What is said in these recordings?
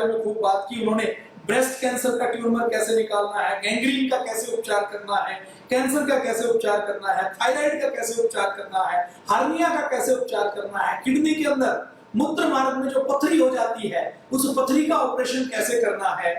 बारे में खूब बात की। उन्होंने ब्रेस्ट कैंसर का ट्यूमर कैसे निकालना है, गैंग्रीन का कैसे उपचार करना है, कैंसर का कैसे उपचार करना है, थायराइड का कैसे उपचार करना है, हार्निया का कैसे उपचार करना है, किडनी के अंदर मूत्र मार्ग में जो पथरी हो जाती है उस पथरी का ऑपरेशन कैसे करना है,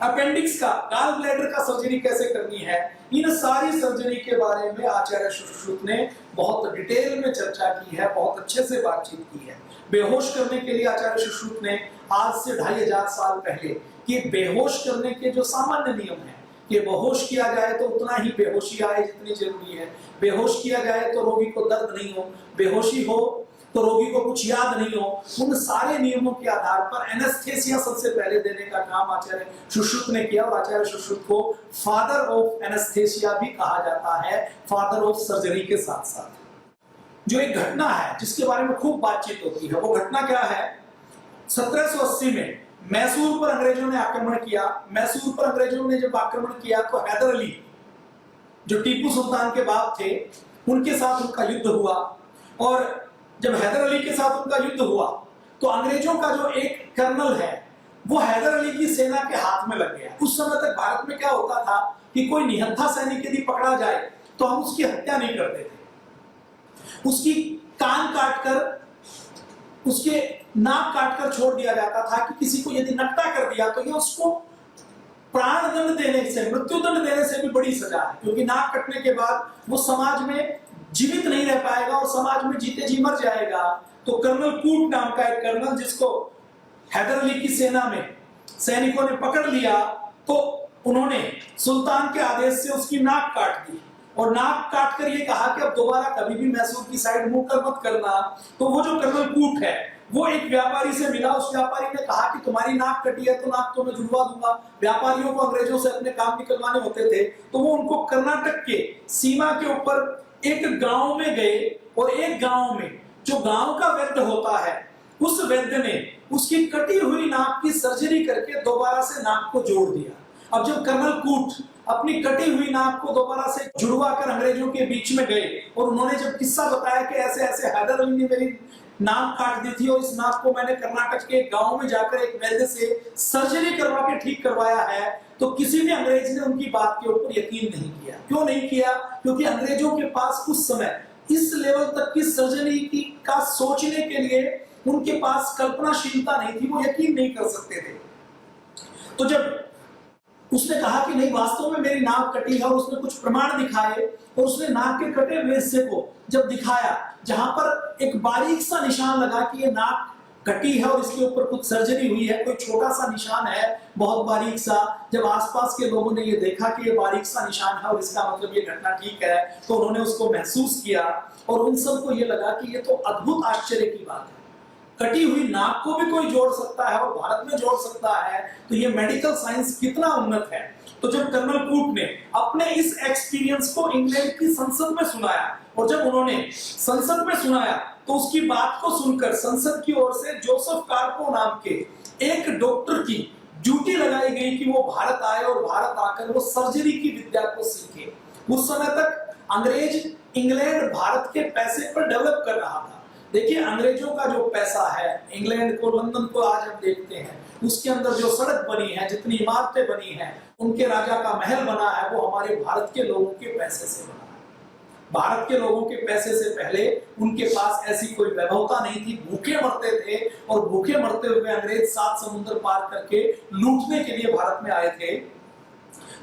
अपेंडिक्स का, गॉल ब्लैडर का सर्जरी कैसे करनी है। इन सारी सर्जरी के बारे में आचार्य सुश्रुत ने बहुत डिटेल में चर्चा की है, बहुत अच्छे से बातचीत की है। बेहोश करने के लिए आचार्य सुश्रुत ने आज से 2500 साल पहले कि बेहोश करने के जो सामान्य नियम है कि बेहोश किया जाए तो उतना ही बेहोशी आए जितनी जरूरी है, बेहोश किया जाए तो रोगी को दर्द नहीं हो, बेहोशी हो तो रोगी को कुछ याद नहीं हो, उन सारे नियमों के आधार पर एनेस्थेसिया सबसे पहले देने का काम आचार्य सुश्रुत ने किया। और आचार्य सुश्रुत को फादर ऑफ एनेस्थेसिया भी कहा जाता है, फादर ऑफ सर्जरी के साथ साथ। जो एक घटना है जिसके बारे में खूब बातचीत होती है, वो घटना क्या है? 1780 में मैसूर पर अंग्रेजों ने आक्रमण किया। मैसूर पर अंग्रेजों ने जब आक्रमण किया तो हैदर अली जो टीपू सुल्तान के बाप थे उनके साथ उनका युद्ध हुआ। और जब हैदर अली के साथ उनका युद्ध हुआ तो अंग्रेजों का जो एक कर्नल है वो हैदर अली की सेना के हाथ में लग गया। उस समय तक भारत में क्या होता था कि कोई निहत्था सैनिक यदि पकड़ा जाए तो हम उसकी हत्या नहीं करते थे, उसकी कान काटकर, उसके नाक काटकर छोड़ दिया जाता था कि किसी को यदि नकटा कर दिया तो ये उसको प्राण दंड देने से, मृत्यु दंड देने से भी बड़ी सजा है, क्योंकि नाक कटने के बाद वो समाज में जीवित नहीं रह पाएगा और समाज में जीते जी मर जाएगा। तो कर्नल कूट नाम का एक कर्नल जिसको हैदर अली की सेना में सैनिकों ने पकड़ लिया तो उन्होंने सुल्तान के आदेश से उसकी नाक काट दी और नाक काट कर ये कहा कि अब दोबारा कभी भी मैसूर की साइड मुंह कर मत करना। तो वो जो कर्नल कूट है वो एक व्यापारी से मिला, उस व्यापारी ने कहा कि तुम्हारी नाक कटी है तो नाक तो मैं जुड़वा दूंगा। व्यापारियों को अंग्रेजों से अपने काम निकलवाने होते थे तो वो उनको कर्नाटक के सीमा के ऊपर एक गांव में गए और एक गांव में जो गांव का वैद्य होता है उस वैद्य ने उसकी कटी हुई नाक की सर्जरी करके दोबारा से नाक को जोड़ दिया। अब जब कर्नल कूट अपनी कटी हुई नाक को दोबारा से जुड़वा कर अंग्रेजों के बीच में गए और उन्होंने जब किस्सा बताया कि ऐसे ऐसे हैदर अली ने मेरी नाक काट दी थी और इस नाक को मैंने कर्नाटक के गांव में जाकर एक वैद्य से सर्जरी करवा के ठीक करवाया है, तो किसी भी अंग्रेज ने उनकी बात के ऊपर यकीन नहीं किया। क्यों नहीं किया? क्योंकि अंग्रेजों के पास उस समय इस लेवल तक की सर्जरी की का सोचने के लिए उनके पास कल्पनाशीलता नहीं थी, वो यकीन नहीं कर सकते थे। तो जब उसने कहा कि नहीं वास्तव में मेरी नाक कटी है और उसने कुछ प्रमाण दिखाए और उसने नाक के कटे हुए हिस्से को जब दिखाया जहां पर एक बारीक सा निशान लगा कि ये नाक कटी है और इसके ऊपर कुछ सर्जरी हुई है, कोई छोटा सा निशान है बहुत बारीक सा, जब आसपास के लोगों ने ये देखा कि ये बारीक सा निशान है और इसका मतलब ये घटना ठीक है तो उन्होंने उसको महसूस किया और उन सबको ये लगा कि ये तो अद्भुत आश्चर्य की बात है, कटी हुई नाक को भी कोई जोड़ सकता है और भारत में जोड़ सकता है, तो ये मेडिकल साइंस कितना उन्नत है। तो जब कर्नल कूट ने अपने इस एक्सपीरियंस को इंग्लैंड की संसद में सुनाया और जब उन्होंने संसद में सुनाया तो उसकी बात को सुनकर संसद की ओर से जोसेफ कार्पो नाम के एक डॉक्टर की ड्यूटी लगाई गई कि वो भारत आए और भारत आकर वो सर्जरी की विद्या को सीखे। उस समय तक अंग्रेज इंग्लैंड भारत के पैसे पर डेवलप कर रहा था। देखिए अंग्रेजों का जो पैसा है, इंग्लैंड को, लंदन को आज हम देखते हैं, उसके अंदर जो सड़क बनी है, जितनी इमारतें बनी हैं, उनके राजा का महल बना है, वो हमारे भारत के लोगों के पैसे से बना है। भारत के लोगों के पैसे से पहले उनके पास ऐसी कोई वैभवता नहीं थी, भूखे मरते थे और भूखे मरते हुए अंग्रेज 7 समुद्र पार करके लूटने के लिए भारत में आए थे।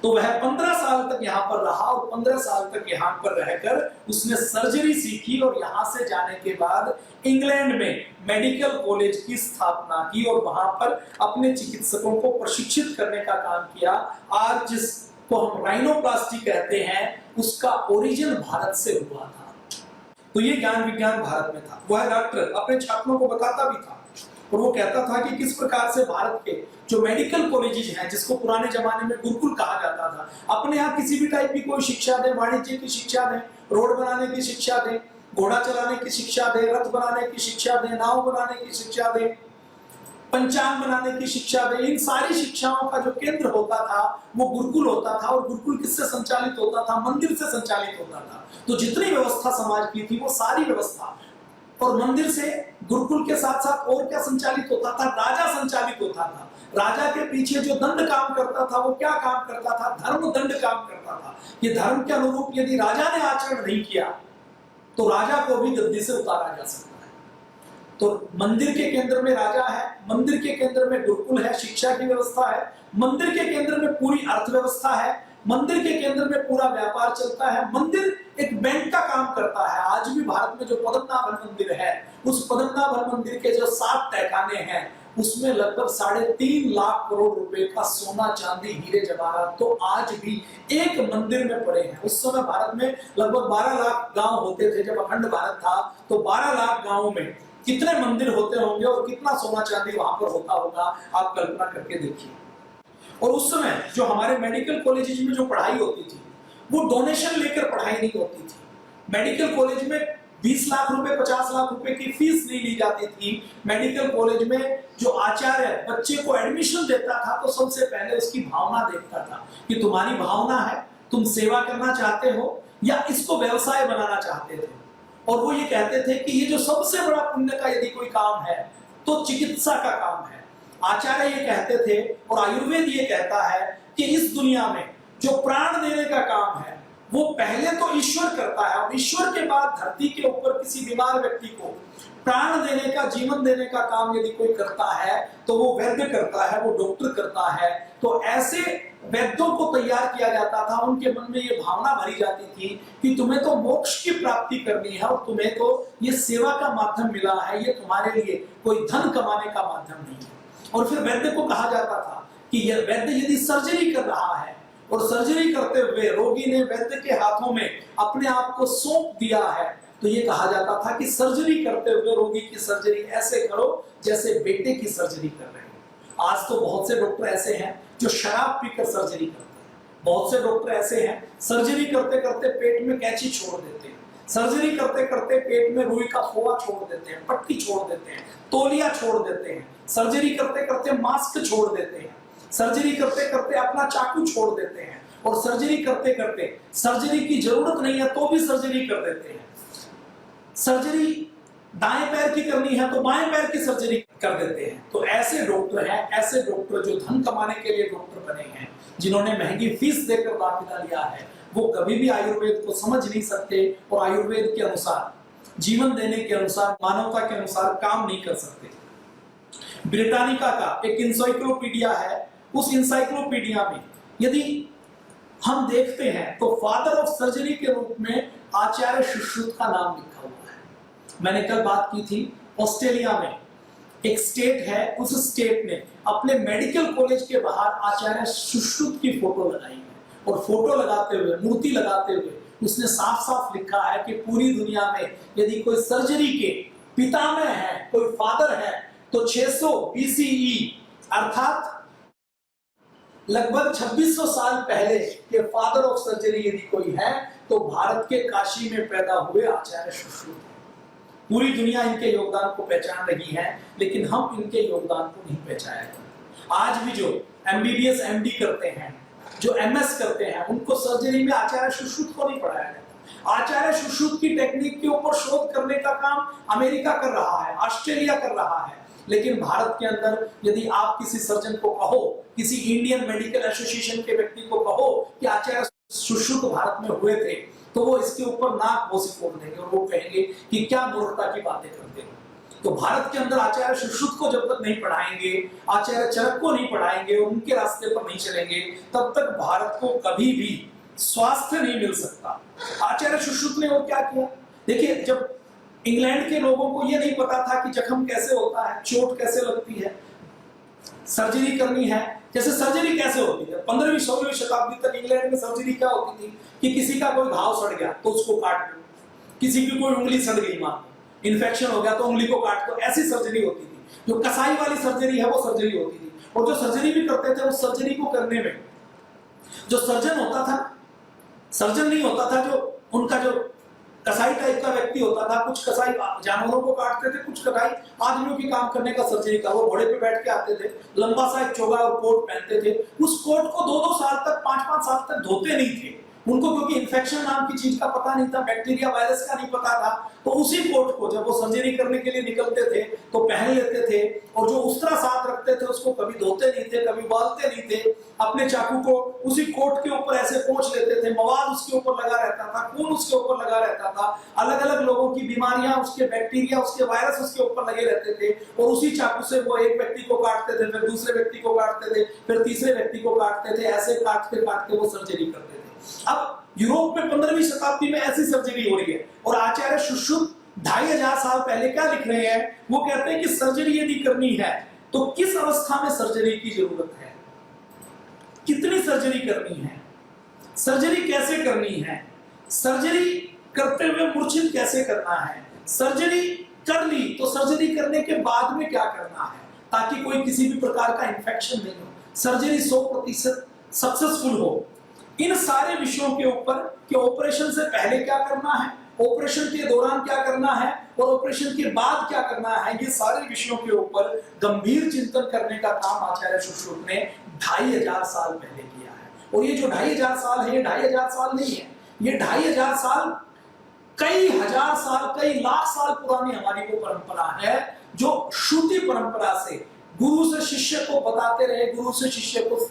तो वह 15 साल तक यहाँ पर रहा और 15 साल तक यहाँ पर रहकर उसने सर्जरी सीखी और यहाँ से जाने के बाद इंग्लैंड में मेडिकल कॉलेज की स्थापना की और वहां पर अपने चिकित्सकों को प्रशिक्षित करने का काम किया। आज जिसको हम राइनोप्लास्टी कहते हैं उसका ओरिजिन भारत से हुआ था। तो ये ज्ञान विज्ञान भारत में था। वह डॉक्टर अपने छात्रों को बताता भी था और वो कहता था कि किस प्रकार से भारत के जो मेडिकल कॉलेजेस हैं, जिसको पुराने जमाने में गुरुकुल कहा जाता था, अपने यहाँ किसी भी टाइप की कोई शिक्षा दें, वाणिज्य की शिक्षा दें, रोड बनाने की शिक्षा दें, घोड़ा चलाने की शिक्षा दें, रथ बनाने की शिक्षा दें, नाव बनाने की शिक्षा दें, पंचांग बनाने की शिक्षा दें, इन सारी शिक्षाओं का जो केंद्र होता था वो गुरुकुल होता था। और गुरुकुल किससे संचालित होता था? मंदिर से संचालित होता था। तो जितनी व्यवस्था समाज की थी वो सारी व्यवस्था और मंदिर से गुरुकुल के साथ साथ और क्या संचालित होता था? राजा संचालित होता था। राजा के पीछे जो दंड काम करता था वो क्या काम करता था? धर्म दंड काम करता था। ये धर्म के अनुरूप यदि राजा ने आचरण नहीं किया तो राजा को भी गद्दी से उतारा जा सकता है। तो मंदिर के केंद्र में राजा है, मंदिर के केंद्र में गुरुकुल है, शिक्षा की व्यवस्था है, मंदिर के केंद्र में पूरी अर्थव्यवस्था है, मंदिर के केंद्र में पूरा व्यापार चलता है, मंदिर एक बैंक का काम करता है। आज भी भारत में जो पद्मनाभन मंदिर है, उस पद्मनाभन मंदिर के जो 7 तहखाने हैं उसमें लगभग 3.5 लाख करोड़ रुपए का सोना चांदी हीरे जवाहरात तो आज भी एक मंदिर में पड़े हैं। उस समय भारत में लगभग 12 लाख गांव होते थे। जब अखंड भारत था तो 12 लाख गांवों में कितने मंदिर होते होंगे और कितना सोना चांदी वहां पर होता होगा, आप कल्पना करके देखिए। और उस समय जो हमारे मेडिकल कॉलेजेस में जो पढ़ाई होती थी वो डोनेशन लेकर पढ़ाई नहीं होती थी। मेडिकल कॉलेज में 20 लाख रुपए 50 लाख रुपए की फीस नहीं ली जाती थी। मेडिकल कॉलेज में जो आचार्य बच्चे को एडमिशन देता था तो सबसे पहले उसकी भावना देखता था कि तुम्हारी भावना है, तुम सेवा करना चाहते हो या इसको व्यवसाय बनाना चाहते थे। और वो ये कहते थे कि ये जो सबसे बड़ा पुण्य का यदि कोई काम है तो चिकित्सा का काम है। आचार्य ये कहते थे और आयुर्वेद ये कहता है कि इस दुनिया में जो प्राण देने का काम है वो पहले तो ईश्वर करता है और ईश्वर के बाद धरती के ऊपर किसी बीमार व्यक्ति को प्राण देने का, जीवन देने का काम यदि कोई करता है तो वो वैद्य करता है, वो डॉक्टर करता है। तो ऐसे वैद्यों को तैयार किया जाता था। उनके मन में ये भावना भरी जाती थी कि तुम्हें तो मोक्ष की प्राप्ति करनी है और तुम्हें तो ये सेवा का माध्यम मिला है, ये तुम्हारे लिए कोई धन कमाने का माध्यम नहीं है। और फिर वैद्य को कहा जाता था कि यह वैद्य यदि सर्जरी कर रहा है और सर्जरी करते हुए रोगी ने वैद्य के हाथों में अपने आप को सौंप दिया है तो ये कहा जाता था कि सर्जरी करते हुए रोगी की सर्जरी ऐसे करो जैसे बेटे की सर्जरी कर रहे हो। आज तो बहुत से डॉक्टर ऐसे हैं जो शराब पीकर सर्जरी करते हैं। बहुत से डॉक्टर ऐसे हैं सर्जरी करते करते पेट में कैंची छोड़ देते हैं, सर्जरी करते करते पेट में रुई का खोआ छोड़ देते हैं, पट्टी छोड़ देते हैं, तौलिया छोड़ देते हैं, सर्जरी करते करते मास्क छोड़ देते हैं, सर्जरी करते करते अपना चाकू छोड़ देते हैं और सर्जरी करते करते सर्जरी की जरूरत नहीं है तो भी सर्जरी कर देते हैं। सर्जरी दाएं पैर की करनी है तो बाएं पैर की सर्जरी कर देते हैं। तो ऐसे डॉक्टर हैं, ऐसे डॉक्टर जो धन कमाने के लिए डॉक्टर बने हैं, जिन्होंने महंगी फीस देकर दाखिला लिया है, वो कभी भी आयुर्वेद को समझ नहीं सकते और आयुर्वेद के अनुसार, जीवन देने के अनुसार, मानवता के अनुसार काम नहीं कर सकते। ब्रिटानिका का एक इंसाइक्लोपीडिया है, उस इंसाइक्लोपीडिया में यदि हम देखते हैं तो फादर ऑफ सर्जरी के रूप में आचार्य सुश्रुत का नाम लिखा हुआ है। मैंने कल बात की थी, ऑस्ट्रेलिया में एक स्टेट है, उस स्टेट ने अपने मेडिकल कॉलेज के बाहर आचार्य सुश्रुत की फोटो लगाई है और फोटो लगाते हुए, मूर्ति लगाते हुए उसने साफ साफ लिखा है कि पूरी दुनिया में यदि कोई सर्जरी के पितामह है, कोई फादर है तो 600 BCE अर्थात लगभग 2600 साल पहले के फादर ऑफ सर्जरी यदि कोई है तो भारत के काशी में पैदा हुए आचार्य सुश्रुत। पूरी दुनिया इनके योगदान को पहचान रही है लेकिन हम इनके योगदान को नहीं पहचाने। आज भी जो MBBS MD करते हैं, जो MS करते हैं, उनको सर्जरी में आचार्य सुश्रुत को नहीं पढ़ाया जाता। आचार्य सुश्रुत की टेक्निक के ऊपर शोध करने का काम अमेरिका कर रहा है, ऑस्ट्रेलिया कर रहा है, लेकिन भारत के अंदर यदि आप किसी सर्जन को कहो, किसी इंडियन मेडिकल एसोसिएशन के व्यक्ति को कहो कि आचार्य सुश्रुत भारत में हुए थे तो वो इसके ऊपर नाक बोसी फोड़ देंगे और वो कहेंगे कि क्या मूर्खता की बातें करते हैं। तो भारत के अंदर आचार्य सुश्रुत को जब तक नहीं पढ़ाएंगे, आचार्य चरक को नहीं पढ़ाएंगे, उनके रास्ते पर नहीं चलेंगे, तब तक भारत को कभी भी स्वास्थ्य नहीं मिल सकता। आचार्य सुश्रुत ने वो क्या किया, देखिए, जब इंग्लैंड के लोगों को यह नहीं पता था कि जख्म कैसे होता है, चोट कैसे लगती है, सर्जरी करनी है, जैसे सर्जरी कैसे होती है 15वीं 16वीं शताब्दी तक इंग्लैंड में सर्जरी क्या होती थी कि किसी का कोई घाव सड़ गया तो उसको काट दो, किसी की कोई उंगली सड़ गई, मान इन्फेक्शन हो गया तो उंगली को काट दो, ऐसी सर्जरी होती थी। जो कसाई वाली सर्जरी है वो सर्जरी होती थी। और जो सर्जरी भी करते थे उस सर्जरी को करने में जो सर्जन होता था, सर्जन नहीं होता था, जो उनका जो कसाई टाइप का व्यक्ति होता था, कुछ कसाई जानवरों को काटते थे, कुछ कसाई आदमियों की काम करने का सर्जरी का। वो घोड़े पे बैठ के आते थे, लंबा सा एक चोगा और कोट पहनते थे, उस कोट को 2-2 साल तक, 5-5 साल तक धोते नहीं थे, उनको क्योंकि इन्फेक्शन नाम की चीज का पता नहीं था, बैक्टीरिया वायरस का नहीं पता था, तो उसी कोट को जब वो सर्जरी करने के लिए निकलते थे तो पहन लेते थे, और जो उस्तरा साथ रखते थे उसको कभी धोते नहीं थे, कभी उबालते नहीं थे, अपने चाकू को उसी कोट के ऊपर ऐसे पोंछ लेते थे, मवाद उसके ऊपर लगा रहता था, खून उसके ऊपर लगा रहता था, अलग अलग लोगों की बीमारियां, उसके बैक्टीरिया, उसके वायरस उसके ऊपर लगे रहते थे, और उसी चाकू से वो एक व्यक्ति को काटते थे, फिर दूसरे व्यक्ति को काटते थे, फिर तीसरे व्यक्ति को काटते थे, ऐसे काटते काटते वो सर्जरी करते थे। अब यूरोप में 15वीं शताब्दी में ऐसी सर्जरी हो रही है, और आचार्य सुश्रुत 2500 साल पहले क्या लिख रहे हैं, वो कहते हैं कि सर्जरी यदि करनी है तो किस अवस्था में सर्जरी की जरूरत है, कितनी सर्जरी करनी है, सर्जरी कैसे करनी है, सर्जरी करते हुए मूर्छित कैसे करना है, सर्जरी कर ली तो सर्जरी करने के बाद में क्या करना है ताकि कोई किसी भी प्रकार का इंफेक्शन नहीं हो, सर्जरी 100% सक्सेसफुल हो। इन सारे विषयों के ऊपर कि ऑपरेशन से पहले क्या करना है, ऑपरेशन के दौरान क्या करना है और ऑपरेशन के बाद क्या करना है, ये सारे विषयों के ऊपर गंभीर चिंतन करने का काम आचार्य सुश्रुत ने 2500 साल पहले किया है। और ये जो 2500 साल है, ये 2500 साल नहीं है, ये 2500 साल कई हजार साल, कई लाख साल पुरानी हमारी वो परंपरा है जो श्रुति परंपरा से गुरु से शिष्य को बताते रहे, गुरु से शिष्य को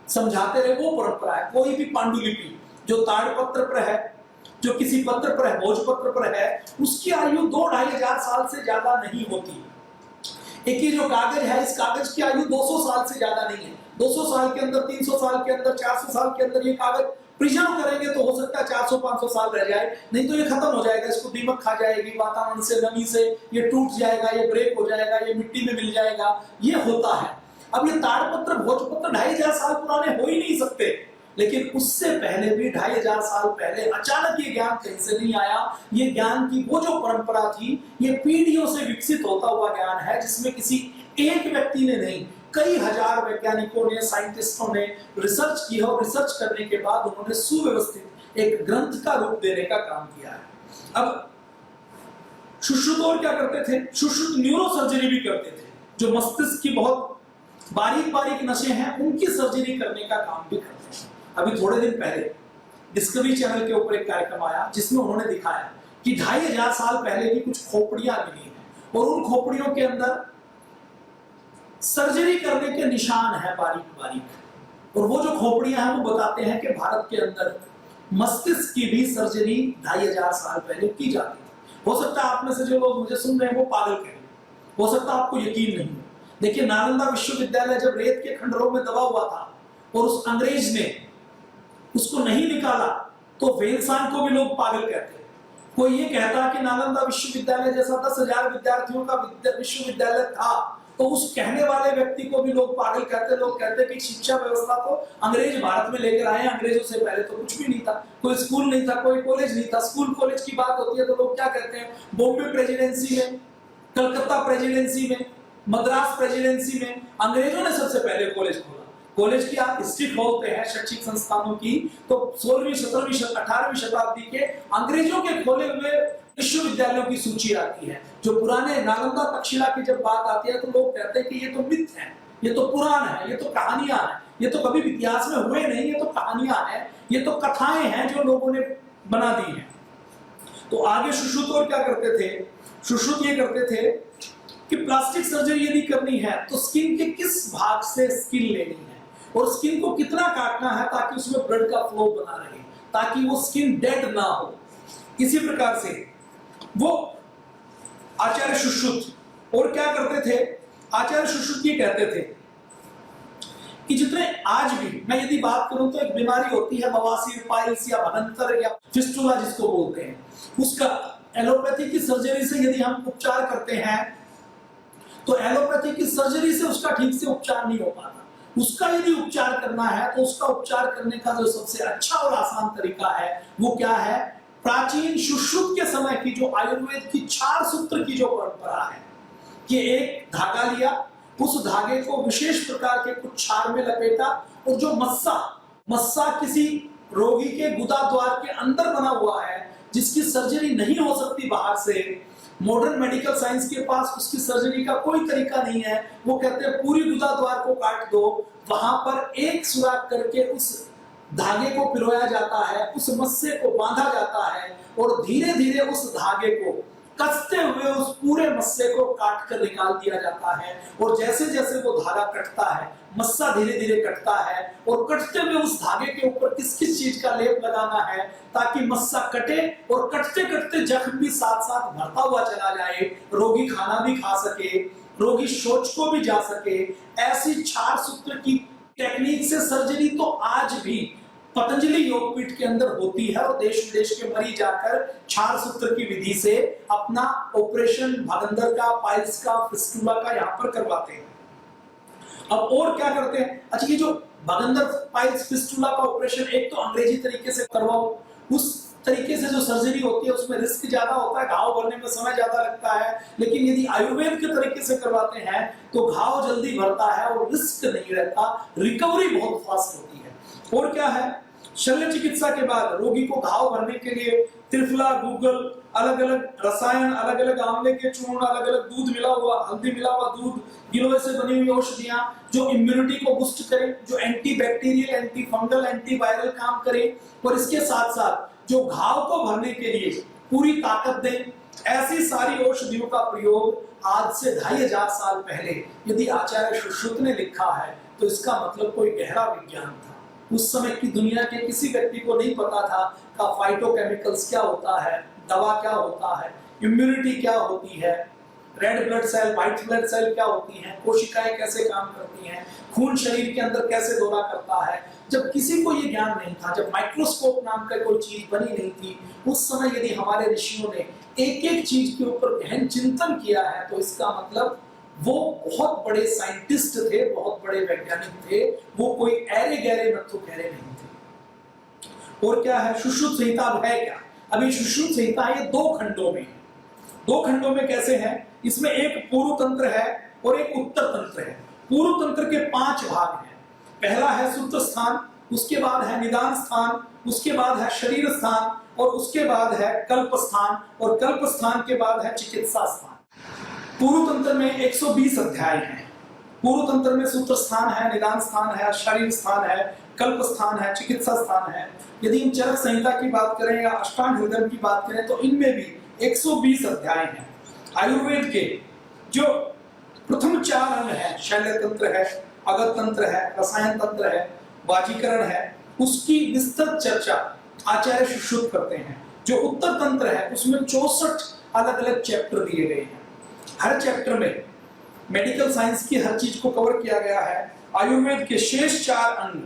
समझाते रहे, वो परंपरा है। कोई भी पांडुलिपि जो ताड़पत्र पर है, जो किसी पत्र पर है, भोजपत्र पर है, उसकी आयु 2-2500 साल से ज्यादा नहीं होती। एक ही जो कागज है, इस कागज की आयु 200 साल से ज्यादा नहीं है। 200 साल के अंदर, 300 साल के अंदर, 400 साल के अंदर ये कागज प्रिजर्व करेंगे तो हो सकता है 400-500 साल रह जाए, नहीं तो ये खत्म हो जाएगा, इसको दीमक खा जाएगी, वातावरण से, नमी से ये टूट जाएगा, ये ब्रेक हो जाएगा, ये मिट्टी में मिल जाएगा, ये होता है। अब ये ताड़पत्र, भोजपत्र 2500 साल पुराने हो ही नहीं सकते, लेकिन उससे पहले भी 2500 साल पहले अचानक ये ज्ञान कहीं से नहीं आया। ये ज्ञान की वो जो परंपरा थी, ये पीढ़ियों से विकसित होता हुआ ज्ञान है, जिसमें किसी एक व्यक्ति ने नहीं, कई हजार वैज्ञानिकों ने, साइंटिस्टों ने रिसर्च किया, और रिसर्च करने के बाद उन्होंने सुव्यवस्थित एक ग्रंथ का रूप देने का काम किया है। अब सुश्रुत और क्या करते थे, सुश्रुत न्यूरो सर्जरी भी करते थे, जो मस्तिष्क की बहुत बारीक बारीक नसें हैं उनकी सर्जरी करने का काम भी करते हैं। अभी थोड़े दिन पहले डिस्कवरी चैनल के ऊपर एक कार्यक्रम आया जिसमें उन्होंने दिखाया कि 2500 साल पहले की कुछ खोपड़ियां मिली हैं, और उन खोपड़ियों के अंदर सर्जरी करने के निशान है बारीक बारीक, और वो जो खोपड़ियां हैं वो बताते हैं कि भारत के अंदर मस्तिष्क की भी सर्जरी 2500 साल पहले की जाती थी। हो सकता है आप में से जो लोग मुझे सुन रहे हैं वो पागल कहें, हो सकता है आपको यकीन नहीं हो। देखिए, नालंदा विश्वविद्यालय जब रेत के खंडरों में दबा हुआ था और उस अंग्रेज ने उसको नहीं निकाला तो वेलसान को भी लोग पागल कहते। कोई ये कहता कि नालंदा विश्वविद्यालय जैसा 10,000 विद्यार्थियों का विश्वविद्यालय था, तो उस कहने वाले व्यक्ति को भी लोग पागल कहते। लोग कहते कि शिक्षा व्यवस्था तो अंग्रेज भारत में लेकर आए, अंग्रेजों से पहले तो कुछ भी नहीं था, कोई स्कूल नहीं था, कोई कॉलेज नहीं था। स्कूल कॉलेज की बात होती है तो लोग क्या कहते हैं, बॉम्बे प्रेसिडेंसी में, कलकत्ता प्रेसिडेंसी में, मद्रास प्रेसिडेंसी में अंग्रेजों ने सबसे पहले कॉलेज खोला। कॉलेज की आप हिस्ट्री खोलते हैं शैक्षिक संस्थानों की, तो 16वीं, 17वीं, 18वीं शताब्दी के अंग्रेजों के खोले हुए विश्वविद्यालयों की सूची आती है। जो पुराने नालंदा तक्षशिला की जब बात आती है तो लोग कहते हैं कि ये तो मिथ है, ये तो पुराण है, ये तो कहानियां हैं, ये तो कभी इतिहास में हुए नहीं, ये तो कहानियां हैं, ये तो कथाएं हैं जो लोगों ने बना दी हैं। तो आगे सुश्रुत और क्या करते थे, सुश्रुत ये करते थे कि प्लास्टिक सर्जरी यदि करनी है तो स्किन के किस भाग से स्किन लेनी है और स्किन को कितना काटना है ताकि उसमें ब्लड का फ्लो बना रहे, ताकि वो स्किन डेड ना हो। इसी प्रकार से वो आचार्य सुश्रुत और क्या करते थे, आचार्य सुश्रुत ये कहते थे कि जितने आज भी, मैं यदि बात करूं तो एक बीमारी होती है बवासीर, पाइल्स या भगंतर या फिस्टुला जिसको बोलते हैं, उसका एलोपैथी की सर्जरी से यदि हम उपचार करते हैं तो एलोपैथी की सर्जरी से उसका ठीक से उपचार नहीं हो पाता। उसका यदि उपचार करना है तो उसका उपचार करने का जो सबसे अच्छा और आसान तरीका है वो क्या है, प्राचीन सुश्रुत के समय की जो आयुर्वेद की 4 सूत्र की जो परंपरा है कि एक धागा लिया, उस धागे को विशेष प्रकार के कुछ क्षार में लपेटा, और जो मस्सा किसी रोगी के गुदा द्वार के अंदर बना हुआ है जिसकी सर्जरी नहीं हो सकती बाहर से, मॉडर्न मेडिकल साइंस के पास उसकी सर्जरी का कोई तरीका नहीं है, वो कहते हैं पूरी गुदा द्वार को काट दो, वहां पर एक सुराख करके उस धागे को पिरोया जाता है, उस मस्से को बांधा जाता है और धीरे धीरे उस धागे को कसते हुए उस पूरे मस्से को काट कर निकाल दिया जाता है। और जैसे जैसे वो धागा कटता है, मस्सा धीरे धीरे कटता है और कटते हुए उस धागे के ऊपर किस किस चीज का लेप लगाना है ताकि मस्सा कटे और कटते कटते जख्म भी साथ साथ भरता हुआ चला जाए, रोगी खाना भी खा सके, रोगी शौच को भी जा सके। ऐसी 4 सूत्र की टेक्निक से सर्जरी तो आज भी पतंजलि योगपीठ के अंदर होती है और देश विदेश के मरीज जाकर 4 सूत्र की विधि से अपना ऑपरेशन भगंदर का, पाइल्स का, फिस्टुला का यहाँ पर करवाते हैं। अब और क्या करते हैं, अच्छा ये जो भगंदर, पाइल्स, फिस्टुला का ऑपरेशन एक तो अंग्रेजी तरीके से करवाओ, उस तरीके से जो सर्जरी होती है उसमें रिस्क ज्यादा होता है, घाव भरने में समय ज्यादा लगता है। लेकिन यदि आयुर्वेद के तरीके से करवाते हैं तो घाव जल्दी भरता है और रिस्क नहीं रहता, रिकवरी बहुत फास्ट होती है। और क्या है, शल्य चिकित्सा के बाद रोगी को घाव भरने के लिए त्रिफला, गूगल, अलग अलग रसायन, अलग अलग आंवले के चूर्ण, अलग अलग दूध मिला हुआ, हल्दी मिला हुआ दूध, गिलोय से बनी हुई औषधियां जो इम्यूनिटी को बूस्ट करें, जो anti bacterial, anti fungal, anti viral काम करें और इसके साथ साथ जो घाव को भरने के लिए पूरी ताकत दें, ऐसी सारी औषधियों का प्रयोग आज से 2500 साल पहले यदि आचार्य सुश्रुत ने लिखा है तो इसका मतलब कोई गहरा विज्ञान था। उस समय की दुनिया के किसी व्यक्ति को नहीं पता था का फाइटोकेमिकल्स क्या होता है, दवा क्या होता है, इम्यूनिटी क्या होती है, red blood cell, white blood cell क्या होती हैं, कोशिकाएं कैसे काम करती हैं, खून शरीर के अंदर कैसे दौरा करता है। जब किसी को ये ज्ञान नहीं था, जब माइक्रोस्कोप नाम का कोई चीज बनी नहीं थी, उस समय यदि हमारे ऋषियों ने एक एक चीज के ऊपर गहन चिंतन किया है तो इसका मतलब वो बहुत बड़े साइंटिस्ट थे, बहुत बड़े वैज्ञानिक थे, वो कोई ऐरे गहरे नत्थु गहरे नहीं थे। और क्या है, सुश्रुत संहिता है क्या? अभी सुश्रुत संहिता ये 2 खंडों में है। 2 खंडों में कैसे है, इसमें एक पूर्व तंत्र है और एक उत्तर तंत्र है। पूर्व तंत्र के 5 भाग हैं। पहला है सूत्र स्थान, उसके बाद है निदान स्थान, उसके बाद है शरीर स्थान और उसके बाद है कल्प स्थान और कल्प स्थान के बाद है चिकित्सा स्थान। पूर्व तंत्र में 120 अध्याय हैं। पूर्व तंत्र में सूत्र स्थान है, निदान स्थान है, शरीर स्थान है, कल्प स्थान है, चिकित्सा स्थान है। यदि हम चरक संहिता की बात करें या अष्टांग हृदय की बात करें तो इनमें भी 120 अध्याय हैं। आयुर्वेद के जो प्रथम 4 अंग है, शल्य तंत्र है, अगत तंत्र है, रसायन तंत्र है, वाजीकरण है, उसकी विस्तृत चर्चा आचार्य सुश्रुत करते हैं। जो उत्तर तंत्र है उसमें 64 अलग अलग चैप्टर दिए गए हैं। हर चैप्टर में मेडिकल साइंस की हर चीज को कवर किया गया है। आयुर्वेद के शेष 4 अंग,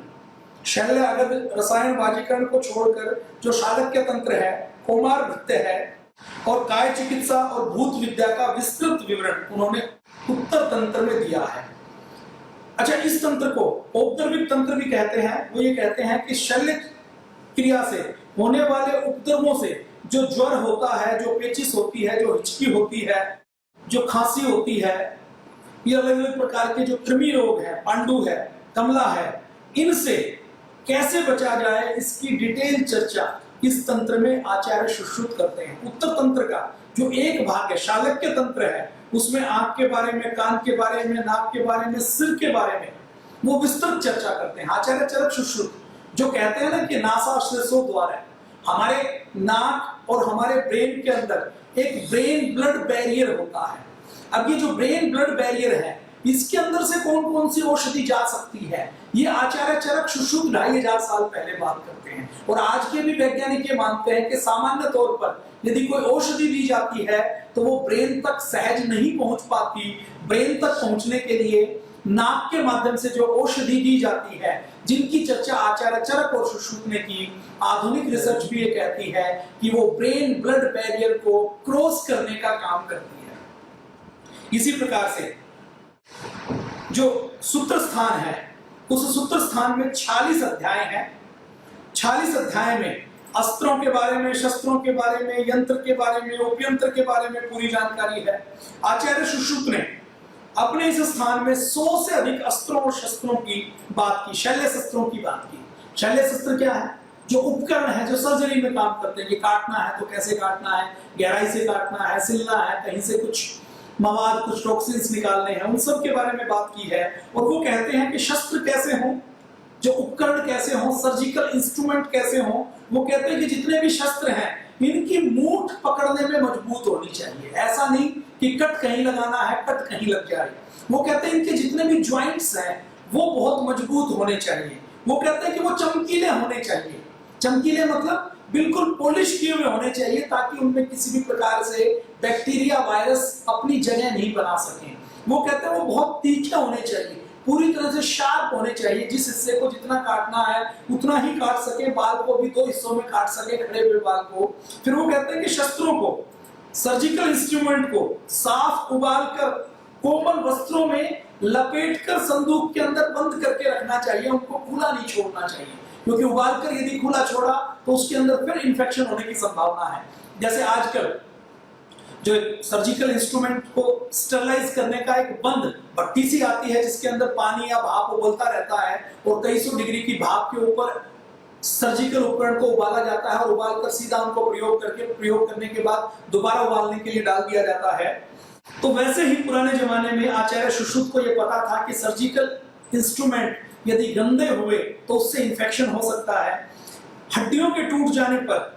शल्य, अगत, रसायन, वाजीकरण को छोड़कर जो शालक्य तंत्र है, कौमार भृत्य है और काय चिकित्सा और भूत विद्या का विस्तृत विवरण उन्होंने उत्तर तंत्र में दिया है। अच्छा, इस तंत्र को औपद्रविक तंत्र भी कहते हैं। वो ये कहते हैं कि शल्य क्रिया से होने वाले उपद्रवों से जो ज्वर होता है, जो पेचिस होती है, जो हिचकी होती है, जो खांसी होती है, ये अलग अलग प्रकार के जो कृमि रोग है, पांडु है, कमला है, इनसे कैसे बचा जाए इसकी डिटेल चर्चा इस तंत्र में आचार्य सुश्रुत करते हैं। उत्तर तंत्र का जो एक भाग है, शालक्य तंत्र है, उसमें आंख के बारे में, कान के बारे में, नाक के बारे में, सिर के बारे में वो विस्तृत चर्चा करते हैं। आचार्य चरक सुश्रुत जो कहते हैं ना कि नासाश्लेषो द्वार है, हमारे नाक और हमारे ब्रेन के अंदर एक ब्रेन ब्लड बैरियर होता है। अब ये जो ब्रेन ब्लड बैरियर है, इसके अंदर से कौन कौन सी औषधि जा सकती है, ये आचार्य चरक सुश्रुत 2500 साल पहले बात करते हैं। और आज के भी वैज्ञानिक ये मानते हैं कि सामान्य तौर पर यदि कोई औषधि दी जाती है तो वो ब्रेन तक सहज नहीं पहुंच पाती। ब्रेन तक पहुंचने के लिए नाक के माध्यम से जो औषधि दी जाती है, जिनकी चर्चा आचार्य चरक और सुश्रुत ने की, आधुनिक रिसर्च भी ये कहती है कि वो ब्रेन ब्लड बैरियर को क्रॉस करने का काम करती है। इसी प्रकार से जो सूत्र स्थान है, उस सूत्र स्थान में 46 अध्याय हैं। 46 अध्याय में अस्त्रों के बारे में, शस्त्रों के बारे में, यंत्र के बारे में, उपयंत्र के बारे में पूरी जानकारी है। आचार्य सुश्रुत ने अपने इस स्थान में 100 से अधिक अस्त्रों और शस्त्रों की बात की, शल्य शस्त्रों की बात की। शल्य शस्त्र क्या है? जो उपकरण है जो सर्जरी में काम करते हैं कि काटना है तो कैसे काटना है, गहराई से काटना है, सिलना है, कहीं से कुछ मवाद, कुछ टॉक्सिन्स निकालने हैं, उन सब के बारे में बात की है। और वो कहते हैं कि शस्त्र कैसे हों, जो उपकरण कैसे हों, सर्जिकल इंस्ट्रूमेंट कैसे हों। वो कहते हैं कि जितने भी शस्त्र हैं इनकी मूठ पकड़ने में मजबूत होनी चाहिए, ऐसा नहीं कि कट कहीं लगाना है कट कहीं लग जाए। वो कहते हैं इनके जितने भी ज्वाइंट्स हैं वो बहुत मजबूत होने चाहिए। वो कहते हैं कि वो चमकीले होने चाहिए। चमकीले मतलब बिल्कुल पॉलिश किए हुए होने चाहिए ताकि उनमें किसी भी प्रकार से बैक्टीरिया वायरस अपनी जगह नहीं बना सकें। वो कहते हैं वो बहुत तीखे होने चाहिए, पूरी तरह से शार्प होने चाहिए, जिस हिस्से को जितना काटना है उतना ही काट सके, बाल को भी 2 हिस्सों में काट सके, खड़े हुए बाल को। फिर वो कहते हैं कि शस्त्रों को, सर्जिकल इंस्ट्रूमेंट को साफ उबाल कर कोमल वस्त्रों में लपेटकर संदूक के अंदर बंद करके रखना चाहिए, उनको खुला नहीं छोड़ना चाहिए, क्योंकि उबाल कर यदि खुला छोड़ा तो उसके अंदर फिर इंफेक्शन होने की संभावना है। जैसे आजकल जो सर्जिकल इंस्ट्रूमेंट को स्टरलाइज करने का एक बंद भट्टी सी आती है जिसके अंदर पानी या भाप उबलता रहता है और कई सौ डिग्री की भाप के ऊपर सर्जिकल उपकरण को उबाला जाता है और उबालकर सीधा उनको प्रयोग करने के बाद दोबारा उबालने के लिए डाल दिया जाता है। तो वैसे ही पुराने जमाने में आचार्य सुश्रुत को यह पता था कि सर्जिकल इंस्ट्रूमेंट यदि गंदे हुए तो उससे इंफेक्शन हो सकता है। हड्डियों के टूट जाने पर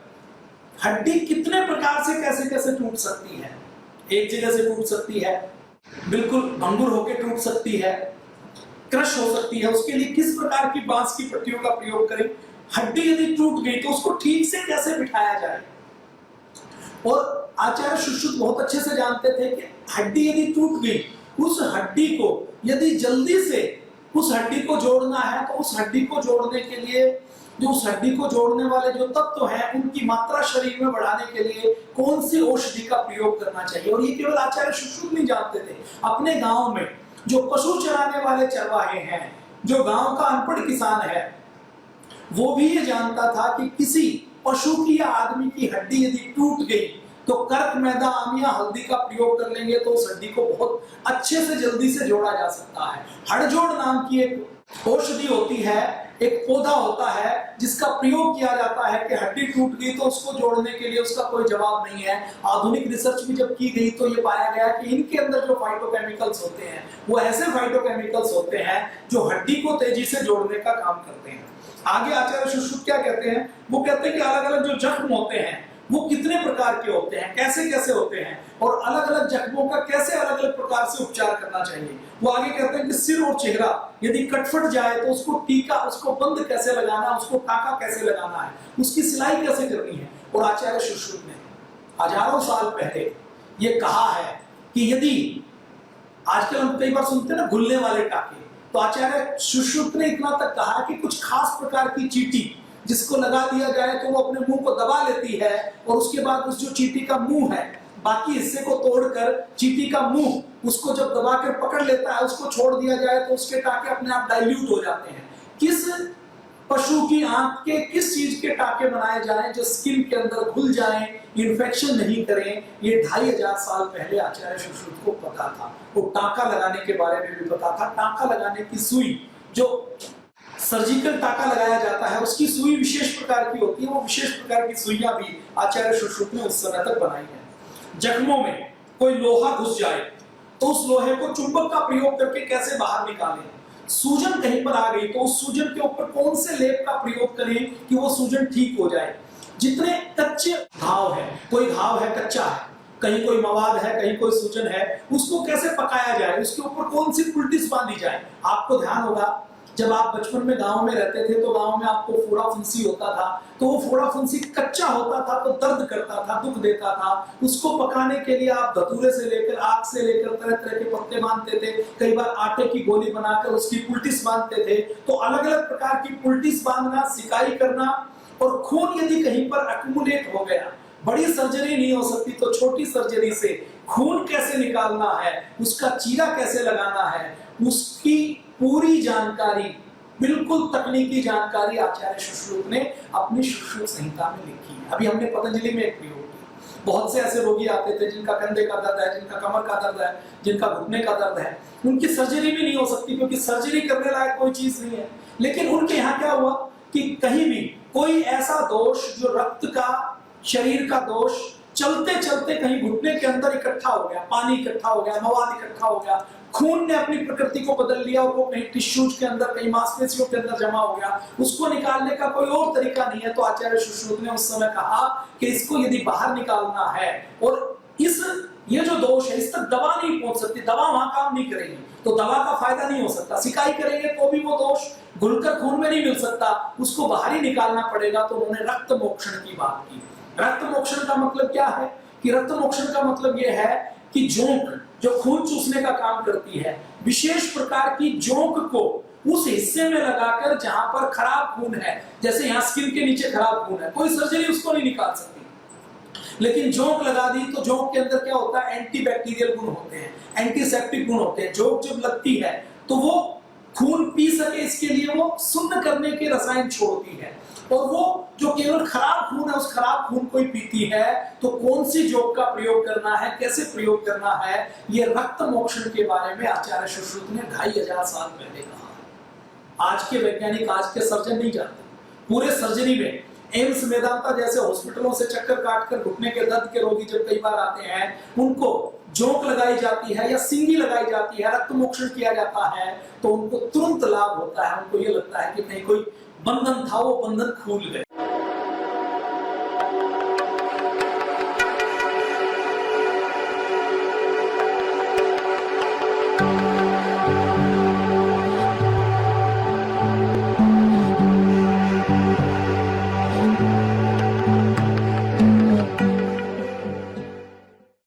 हड्डी कितने प्रकार से कैसे कैसे टूट सकती है। एक जगह से टूट सकती है, बिल्कुल भंगुर होकर टूट सकती है, क्रश हो सकती है। उसके लिए किस प्रकार की बांस की पट्टियों का प्रयोग करें। हड्डी यदि टूट गई तो उसको ठीक से कैसे बिठाया जाए। और आचार्य सुश्रुत बहुत अच्छे से जानते थे कि हड्डी यदि टूट गई, उस हड्डी को यदि जल्दी से उस हड्डी को जोड़ना है तो उस हड्डी को जोड़ने के लिए जो उस हड्डी को जोड़ने वाले जो तत्व हैं उनकी मात्रा शरीर में बढ़ाने के लिए कौन सी औषधि का प्रयोग करना चाहिए। और ये केवल आचार्य सुश्रुत नहीं जानते थे, अपने गांव में जो पशु चराने वाले चरवाहे हैं, जो गांव का अनपढ़ किसान है, वो भी ये जानता था कि किसी पशु की या आदमी की हड्डी यदि टूट गई तो कर्क, मैदा, आम या हल्दी का प्रयोग कर लेंगे तो उस हड्डी को बहुत अच्छे से जल्दी से जोड़ा जा सकता है। हड़जोड़ नाम की एक औषधि होती है, एक पौधा होता है जिसका प्रयोग किया जाता है कि हड्डी टूट गई तो उसको जोड़ने के लिए उसका कोई जवाब नहीं है। आधुनिक रिसर्च भी जब की गई तो ये पाया गया कि इनके अंदर जो फाइटोकेमिकल्स होते हैं वो ऐसे फाइटोकेमिकल्स होते हैं जो हड्डी को तेजी से जोड़ने का काम करते हैं। आगे आचार्य सुश्रुत क्या कहते हैं, वो कहते हैं कि अलग अलग जो जख्म होते हैं वो कितने प्रकार के होते हैं, कैसे कैसे होते हैं, और अलग अलग जख्मों का कैसे अलग अलग प्रकार से उपचार करना चाहिए। वो आगे कहते हैं कि सिर और चेहरा यदि कटफट जाए तो उसको टीका, उसको बंद कैसे लगाना है, उसको टाका कैसे लगाना है, उसकी सिलाई कैसे करनी है। और आचार्य सुश्रुत ने हजारों साल पहले ये कहा है कि यदि आजकल हम कई बार सुनते हैं ना घुलने वाले टाके, तो आचार्य सुश्रुत ने इतना तक कहा कि कुछ खास प्रकार की चींटी जिसको लगा दिया जाए तो वो अपने मुंह को दबा लेती है और उसके बाद उस जो चींटी का मुंह है बाकी हिस्से को तोड़कर चींटी का मुंह उसको जब दबाकर पकड़ लेता है, उसको छोड़ दिया जाए तो उसके टाके अपने आप डाइल्यूट हो जाते हैं। किस पशु की आंख के किस चीज के टाके बनाए जाएं जो स्किन के अंदर घुल जाएं, इन्फेक्शन नहीं करें, ये 2500 साल पहले आचार्य सुश्रुत को पता था। वो टाका लगाने के बारे में भी पता था। टाका लगाने की सुई, जो सर्जिकल टाका लगाया जाता है उसकी सुई विशेष प्रकार की होती है, वो विशेष प्रकार की सुइयां भी आचार्य सुश्रुत ने उस समय तक बनाई है। जख्मों में कोई लोहा घुस जाए तो उस लोहे को चुंबक का प्रयोग करके कैसे बाहर निकालें। सूजन कहीं पर आ गई तो उस सूजन के ऊपर कौन से लेप का प्रयोग करें कि वो सूजन ठीक हो जाए। जितने कच्चे घाव है, कोई घाव है कच्चा है, कहीं कोई मवाद है, कहीं कोई सूजन है, उसको कैसे पकाया जाए, उसके ऊपर कौन सी पुल्टिस बांधी जाए। आपको ध्यान होगा जब आप बचपन में गांव में रहते थे तो गांव में आपको फोड़ा फुंसी होता था, तो वो फोड़ा फुंसी कच्चा होता था तो दर्द करता था, दुख देता था। उसको पकाने के लिए आप धतूरे से लेकर, आग से लेकर तरह तरह के पत्ते बांधते थे, कई बार आटे की गोली बनाकर उसकी पुल्टिस बांधते थे। तो अलग अलग प्रकार की पुल्टिस बांधना, सिकाई करना, और खून यदि कहीं पर एक्युमुलेट हो गया, बड़ी सर्जरी नहीं हो सकती तो छोटी सर्जरी से खून कैसे निकालना है, उसका चीरा कैसे लगाना है, उसकी पूरी जानकारी, बिल्कुल तकनीकी जानकारी आचार्य सुश्रुत ने अपनी सुश्रुत संहिता में लिखी है। अभी हमने पतंजलि में एक प्रयोग किया। बहुत से ऐसे रोगी आते थे जिनका कंधे का दर्द है, जिनका कमर का दर्द है, जिनका घुटने का दर्द है, उनकी सर्जरी भी नहीं हो सकती क्योंकि सर्जरी करने लायक कोई चीज नहीं है। लेकिन उनके यहाँ क्या हुआ कि कहीं भी कोई ऐसा दोष जो रक्त का, शरीर का दोष चलते चलते कहीं घुटने के अंदर इकट्ठा हो गया, पानी इकट्ठा हो गया, मवाद इकट्ठा हो गया, खून ने अपनी प्रकृति को बदल लिया और वो कहीं टिश्यूज के अंदर, कहीं मांसपेशियों के अंदर जमा हो गया, उसको निकालने का कोई और तरीका नहीं है। तो आचार्य सुश्रुत ने उस समय कहा कि इसको यदि बाहर निकालना है और ये जो दोष है इस तक दवा नहीं पहुंच सकती, दवा वहां काम नहीं करेगी, तो दवा का फायदा नहीं हो सकता, सिकाई करेंगे तो भी वो दोष घुलकर खून में नहीं मिल सकता, उसको बाहर ही निकालना पड़ेगा। तो उन्होंने रक्त मोक्षण की बात की। रक्त मोक्षण का मतलब क्या है कि रक्त मोक्षण का मतलब यह है कि जोंक जो खून चूसने का काम करती है, विशेष प्रकार की जोंक को उस हिस्से में लगाकर जहां पर खराब खून है, जैसे यहां स्किन के नीचे खराब खून है, कोई सर्जरी उसको नहीं निकाल सकती, लेकिन जोंक लगा दी तो जोंक के अंदर क्या होता है, एंटीबैक्टीरियल गुण होते हैं, एंटीसेप्टिक गुण होते हैं। जोंक जब लगती है तो वो खून पी सके इसके लिए वो शून्य करने के रसायन छोड़ती है, और वो जो केवल खराब खून है उस खराब खून को ही पीती है। तो कौन सी जोंक का प्रयोग करना है, कैसे प्रयोग करना है, ये रक्त मोक्षण के बारे में आचार्य सुश्रुत ने 2500 साल पहले कहा। आज के वैज्ञानिक, आज के सर्जन नहीं जानते। पूरे सर्जरी में एम्स, मेदांता जैसे हॉस्पिटलों से चक्कर काटकर घुटने के दर्द के रोगी जब कई बार आते हैं, उनको जोंक लगाई जाती है या सिंगी लगाई जाती है, रक्त मोक्षण किया जाता है, तो उनको तुरंत लाभ होता है। उनको ये लगता है कि नहीं, कोई बंधन था, वो बंधन खुल गया।